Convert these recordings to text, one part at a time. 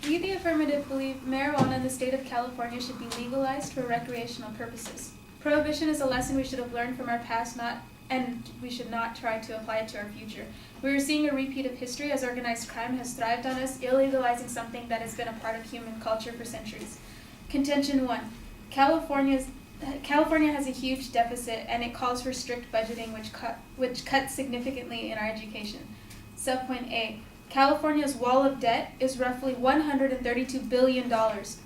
We, the affirmative, believe marijuana in the state of California should be legalized for recreational purposes. Prohibition is a lesson we should have learned from our past, and we should not try to apply it to our future. We are seeing a repeat of history as organized crime has thrived on us, illegalizing something that has been a part of human culture for centuries. Contention 1. California has a huge deficit, and it calls for strict budgeting, which cuts significantly in our education. Subpoint A. California's wall of debt is roughly $132 billion.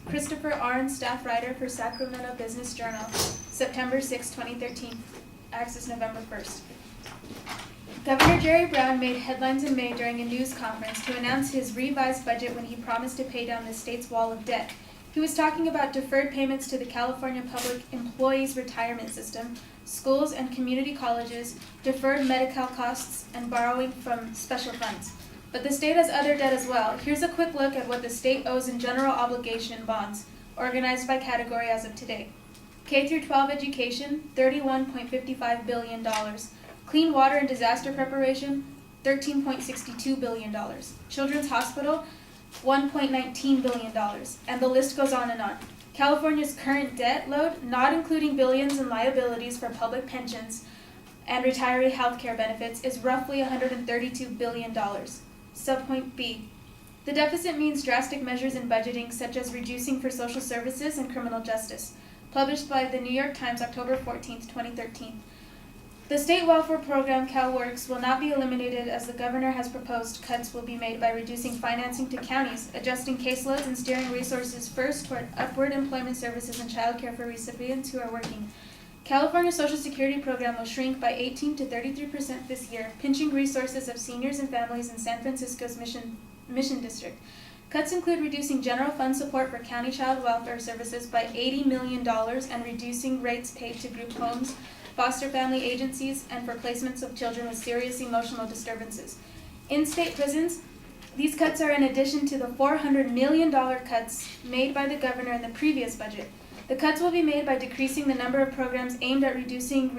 Christopher Arns, staff writer for Sacramento Business Journal, September 6, 2013. Access November 1st. Governor Jerry Brown made headlines in May during a news conference to announce his revised budget when he promised to pay down the state's wall of debt. He was talking about deferred payments to the California Public Employees Retirement System, schools and community colleges, deferred medical costs, and borrowing from special funds. But the state has other debt as well. Here's a quick look at what the state owes in general obligation bonds, organized by category as of today. K-12 education, $31.55 billion. Clean water and disaster preparation, $13.62 billion. Children's Hospital, $1.19 billion. And the list goes on and on. California's current debt load, not including billions in liabilities for public pensions and retiree health care benefits, is roughly $132 billion. Subpoint B. The deficit means drastic measures in budgeting, such as reducing for social services and criminal justice. Published by the New York Times, October 14, 2013. The state welfare program, CalWORKS, will not be eliminated as the governor has proposed. Cuts will be made by reducing financing to counties, adjusting caseloads, and steering resources first toward upward employment services and child care for recipients who are working. California's Social Security program will shrink by 18 to 33% this year, pinching resources of seniors and families in San Francisco's Mission District. Cuts include reducing general fund support for county child welfare services by $80 million and reducing rates paid to group homes, foster family agencies, and for placements of children with serious emotional disturbances. In state prisons, these cuts are in addition to the $400 million cuts made by the governor in the previous budget. The cuts will be made by decreasing the number of programs aimed at reducing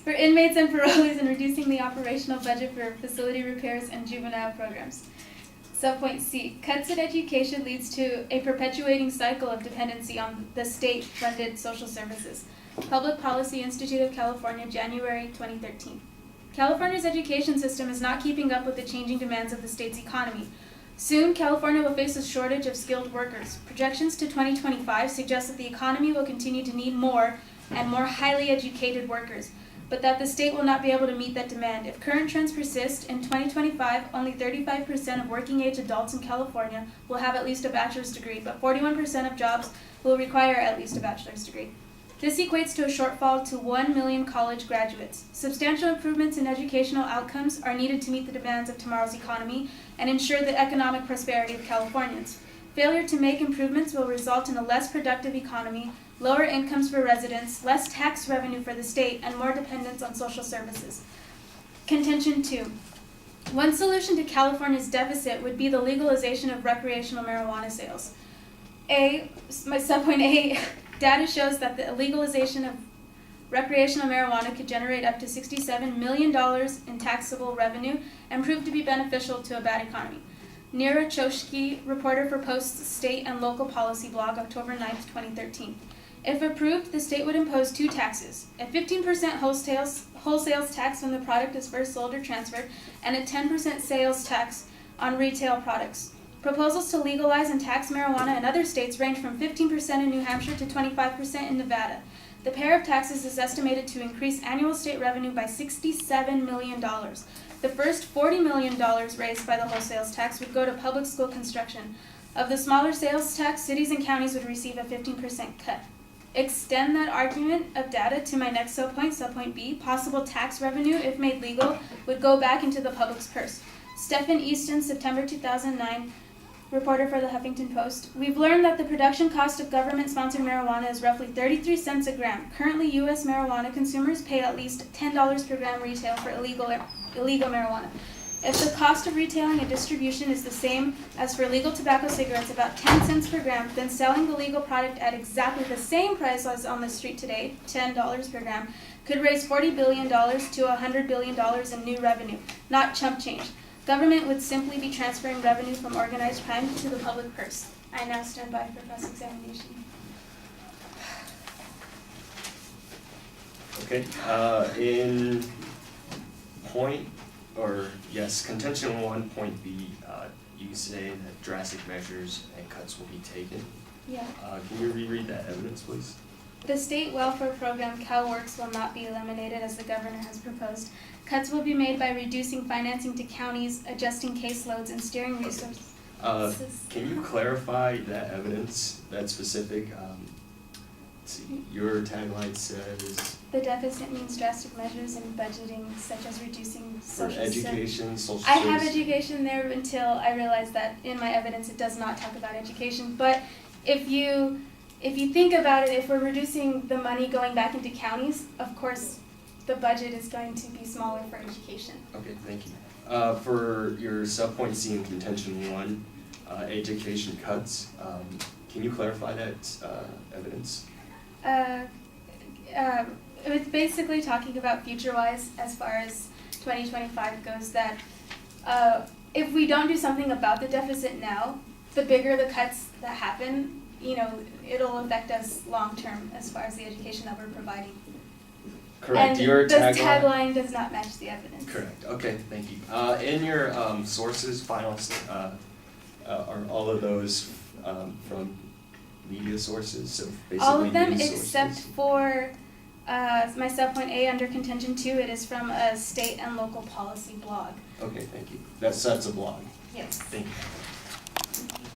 for inmates and parolees and reducing the operational budget for facility repairs and juvenile programs. Subpoint C. Cuts in education leads to a perpetuating cycle of dependency on the state-funded social services. Public Policy Institute of California, January 2013. California's education system is not keeping up with the changing demands of the state's economy. Soon, California will face a shortage of skilled workers. Projections to 2025 suggest that the economy will continue to need more and more highly educated workers, but that the state will not be able to meet that demand. If current trends persist, in 2025, only 35% of working-age adults in California will have at least a bachelor's degree, but 41% of jobs will require at least a bachelor's degree. This equates to a shortfall to 1 million college graduates. Substantial improvements in educational outcomes are needed to meet the demands of tomorrow's economy and ensure the economic prosperity of Californians. Failure to make improvements will result in a less productive economy, lower incomes for residents, less tax revenue for the state, and more dependence on social services. Contention 2. One solution to California's deficit would be the legalization of recreational marijuana sales. Subpoint A, data shows that the legalization of recreational marijuana could generate up to $67 million in taxable revenue and prove to be beneficial to a bad economy. Neera Choshki, reporter for Post's State and Local Policy blog, October 9, 2013. If approved, the state would impose two taxes, a 15% wholesales tax when the product is first sold or transferred, and a 10% sales tax on retail products. Proposals to legalize and tax marijuana in other states range from 15% in New Hampshire to 25% in Nevada. The pair of taxes is estimated to increase annual state revenue by $67 million. The first $40 million raised by the wholesales tax would go to public school construction. Of the smaller sales tax, cities and counties would receive a 15% cut. Extend that argument of data to my next subpoint B. Possible tax revenue, if made legal, would go back into the public's purse. Stephen Easton, September 2009, reporter for the Huffington Post. We've learned that the production cost of government-sponsored marijuana is roughly 33 cents a gram. Currently, U.S. marijuana consumers pay at least $10 per gram retail for illegal marijuana. If the cost of retailing and distribution is the same as for legal tobacco cigarettes, about 10 cents per gram, then selling the legal product at exactly the same price as on the street today, $10 per gram, could raise $40 billion to $100 billion in new revenue, not chump change. Government would simply be transferring revenue from organized crime to the public purse. I now stand by for cross-examination. Okay, in contention 1.b, you say that drastic measures and cuts will be taken. Yeah. Can you reread that evidence, please? The state welfare program CalWORKS will not be eliminated as the governor has proposed. Cuts will be made by reducing financing to counties, adjusting caseloads, and steering resources. Can you clarify that evidence, that specific? Let's see, your tagline says the deficit means drastic measures in budgeting, such as reducing social education, social I have education there until I realized that in my evidence it does not talk about education. But if you think about it, if we're reducing the money going back into counties, of course the budget is going to be smaller for education. Okay, thank you. For your subpoint C in contention 1, education cuts, can you clarify that evidence? It's basically talking about future-wise as far as 2025 goes, that if we don't do something about the deficit now, the bigger the cuts that happen, it'll affect us long-term as far as the education that we're providing. Correct. And your the tagline does not match the evidence. Correct. Okay, thank you. In your sources, are all of those from media sources? So basically all of them news except sources. for my subpoint A under contention 2. It is from a state and local policy blog. Okay, thank you. That's a blog. Yes. Thank you.